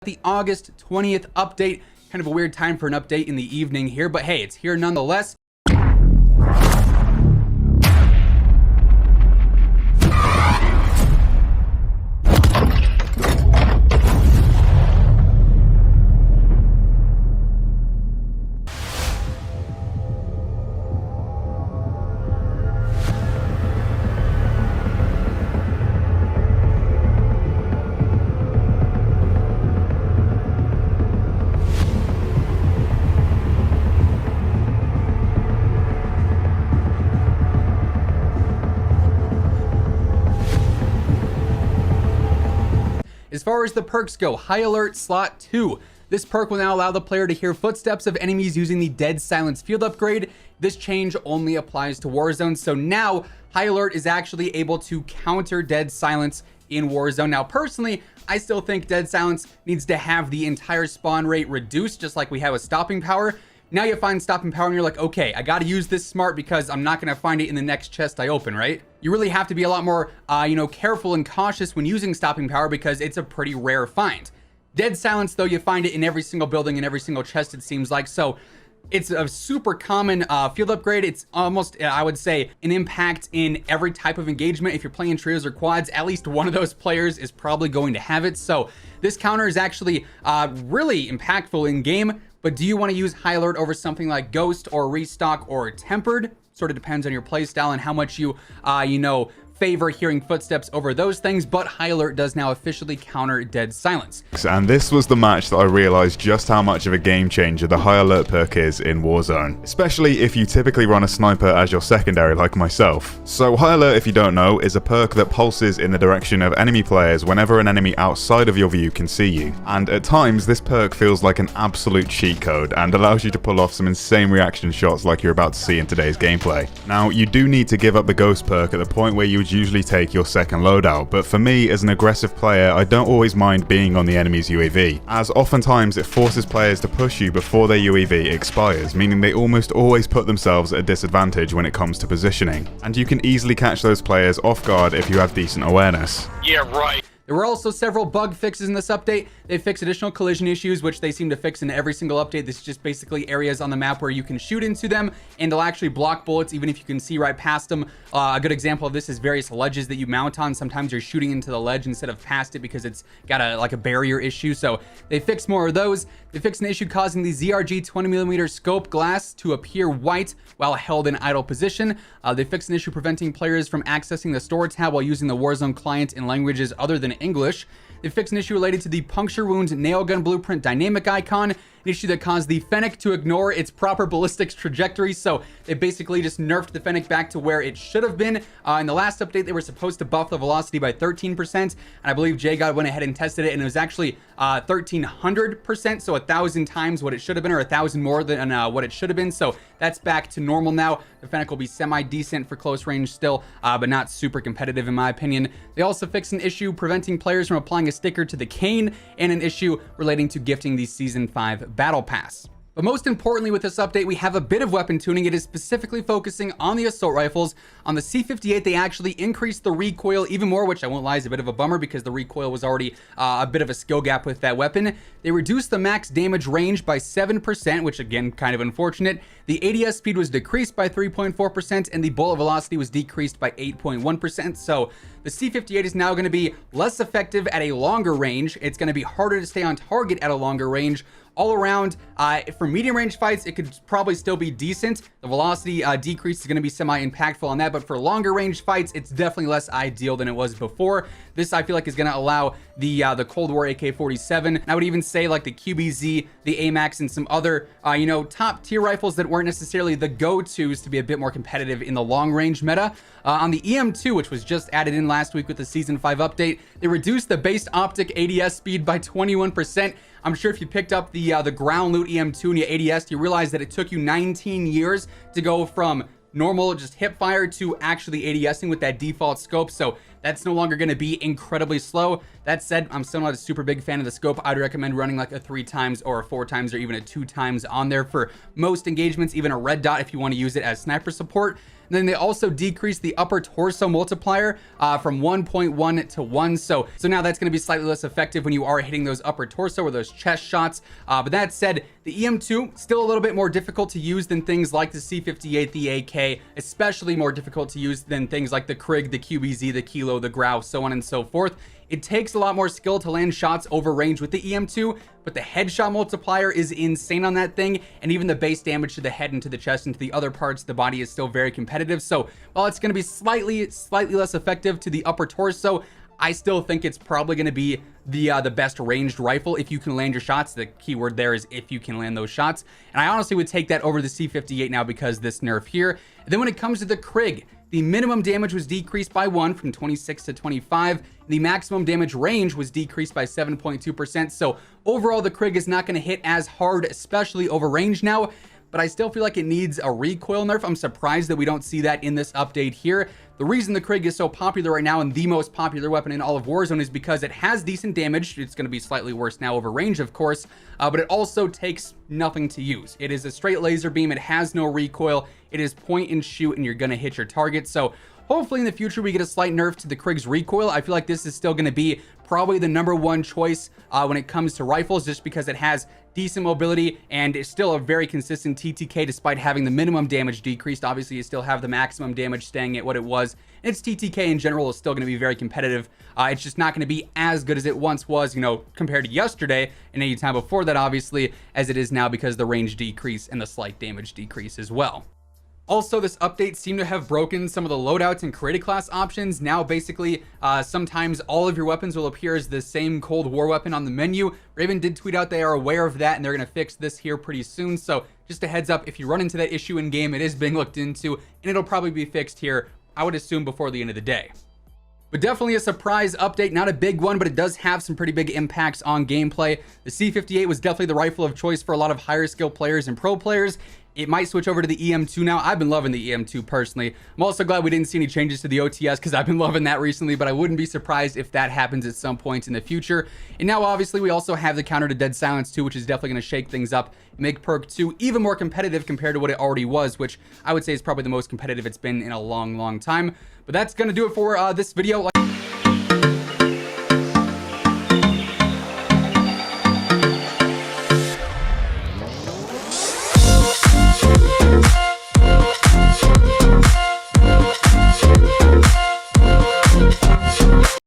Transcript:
The August 20th update. Kind of a weird time for an update in the evening here, but hey, it's here nonetheless. As far as the perks go, High Alert Slot 2. This perk will now allow the player to hear footsteps of enemies using the Dead Silence field upgrade. This change only applies to Warzone, so now High Alert is actually able to counter Dead Silence in Warzone. Now, personally, I still think Dead Silence needs to have the entire spawn rate reduced, just like we have with Stopping Power. Now you find Stopping Power and you're like, okay, I gotta use this smart because I'm not gonna find it in the next chest I open, right? You really have to be a lot more, careful and cautious when using Stopping Power because it's a pretty rare find. Dead Silence, though, you find it in every single building and every single chest, it seems like. So it's a super common field upgrade. It's almost, I would say, an impact in every type of engagement. If you're playing trios or quads, at least one of those players is probably going to have it. So this counter is actually really impactful in game. But do you want to use High Alert over something like Ghost or Restock or Tempered? Sort of depends on your playstyle and how much you, favor hearing footsteps over those things, but High Alert does now officially counter Dead Silence. And this was the match that I realized just how much of a game changer the High Alert perk is in Warzone, especially if you typically run a sniper as your secondary like myself. So High Alert, if you don't know, is a perk that pulses in the direction of enemy players whenever an enemy outside of your view can see you. And at times, this perk feels like an absolute cheat code and allows you to pull off some insane reaction shots like you're about to see in today's gameplay. Now, you do need to give up the Ghost perk at the point where you would usually take your second loadout, but for me as an aggressive player, I don't always mind being on the enemy's UAV, as oftentimes it forces players to push you before their UAV expires, meaning they almost always put themselves at a disadvantage when it comes to positioning, and you can easily catch those players off guard if you have decent awareness. Yeah, right. There were also several bug fixes in this update. They fixed additional collision issues, which they seem to fix in every single update. This is just basically areas on the map where you can shoot into them and they'll actually block bullets even if you can see right past them. A good example of this is various ledges that you mount on. Sometimes you're shooting into the ledge instead of past it because it's got a barrier issue. So they fixed more of those. They fixed an issue causing the ZRG 20mm scope glass to appear white while held in idle position. They fixed an issue preventing players from accessing the store tab while using the Warzone client in languages other than English. They fixed an issue related to the puncture wound nail gun blueprint dynamic icon, an issue that caused the Fennec to ignore its proper ballistics trajectory. So they basically just nerfed the Fennec back to where it should have been. In the last update, they were supposed to buff the velocity by 13%, and I believe JGod went ahead and tested it, and it was actually 1300%, so 1,000 times what it should have been, or 1,000 more than what it should have been. So that's back to normal now. The Fennec will be semi-decent for close range still, but not super competitive in my opinion. They also fixed an issue preventing players from applying a sticker to the cane, and an issue relating to gifting the Season 5 Battle Pass. But most importantly with this update, we have a bit of weapon tuning. It is specifically focusing on the assault rifles. On the C58, they actually increased the recoil even more, which I won't lie is a bit of a bummer because the recoil was already a bit of a skill gap with that weapon. They reduced the max damage range by 7%, which again, kind of unfortunate. The ADS speed was decreased by 3.4%, and the bullet velocity was decreased by 8.1%. So the C58 is now going to be less effective at a longer range. It's going to be harder to stay on target at a longer range. All around, for medium range fights, it could probably still be decent. The velocity decrease is going to be semi-impactful on that, but for longer range fights, it's definitely less ideal than it was before. This, I feel like, is going to allow the Cold War AK-47, and I would even say like the QBZ, the AMAX, and some other, top tier rifles that weren't necessarily the go-tos to be a bit more competitive in the long range meta. On the EM2, which was just added in last week with the Season 5 update, they reduced the base optic ADS speed by 21%. I'm sure if you picked up the ground loot EM2 and your ADS, you realize that it took you 19 years to go from normal just hip fire to actually ADSing with that default scope. So that's no longer going to be incredibly slow. That said, I'm still not a super big fan of the scope. I'd recommend running like a 3 times or a 4 times or even a 2 times on there for most engagements, even a red dot if you want to use it as sniper support. And then they also decreased the upper torso multiplier from 1.1 to 1. So now that's going to be slightly less effective when you are hitting those upper torso or those chest shots. But that said, the EM2 still a little bit more difficult to use than things like the C58, the AK, especially more difficult to use than things like the Krig, the QBZ, the Kilo, the Grau, so on and so forth. It takes a lot more skill to land shots over range with the EM2, but the headshot multiplier is insane on that thing, and even the base damage to the head and to the chest and to the other parts of the body is still very competitive. So while it's going to be slightly less effective to the upper torso, I still think it's probably going to be the best ranged rifle if you can land your shots. The keyword there is if you can land those shots, and I honestly would take that over the C58 now because this nerf here. And then when it comes to the Krig, the minimum damage was decreased by 1 from 26 to 25. The maximum damage range was decreased by 7.2%. So overall, the Krig is not going to hit as hard, especially over range now, but I still feel like it needs a recoil nerf. I'm surprised that we don't see that in this update here. The reason the Krig is so popular right now and the most popular weapon in all of Warzone is because it has decent damage. It's going to be slightly worse now over range, of course, but it also takes nothing to use. It is a straight laser beam. It has no recoil. It is point and shoot, and you're going to hit your target. So hopefully in the future we get a slight nerf to the Krig's recoil. I feel like this is still going to be probably the #1 choice when it comes to rifles, just because it has decent mobility and is still a very consistent TTK despite having the minimum damage decreased. Obviously, you still have the maximum damage staying at what it was. And its TTK in general is still going to be very competitive. It's just not going to be as good as it once was, you know, compared to yesterday and any time before that, obviously, as it is now because the range decrease and the slight damage decrease as well. Also, this update seemed to have broken some of the loadouts and created class options. Now, basically, sometimes all of your weapons will appear as the same Cold War weapon on the menu. Raven did tweet out they are aware of that, and they're going to fix this here pretty soon. So just a heads up, if you run into that issue in game, it is being looked into, and it'll probably be fixed here, I would assume, before the end of the day. But definitely a surprise update, not a big one, but it does have some pretty big impacts on gameplay. The C58 was definitely the rifle of choice for a lot of higher skill players and pro players. It might switch over to the EM2 now. I've been loving the EM2 personally. I'm also glad we didn't see any changes to the OTS because I've been loving that recently, but I wouldn't be surprised if that happens at some point in the future. And now, obviously, we also have the counter to Dead Silence 2, which is definitely going to shake things up and make Perk 2 even more competitive compared to what it already was, which I would say is probably the most competitive it's been in a long, long time. But that's going to do it for this video.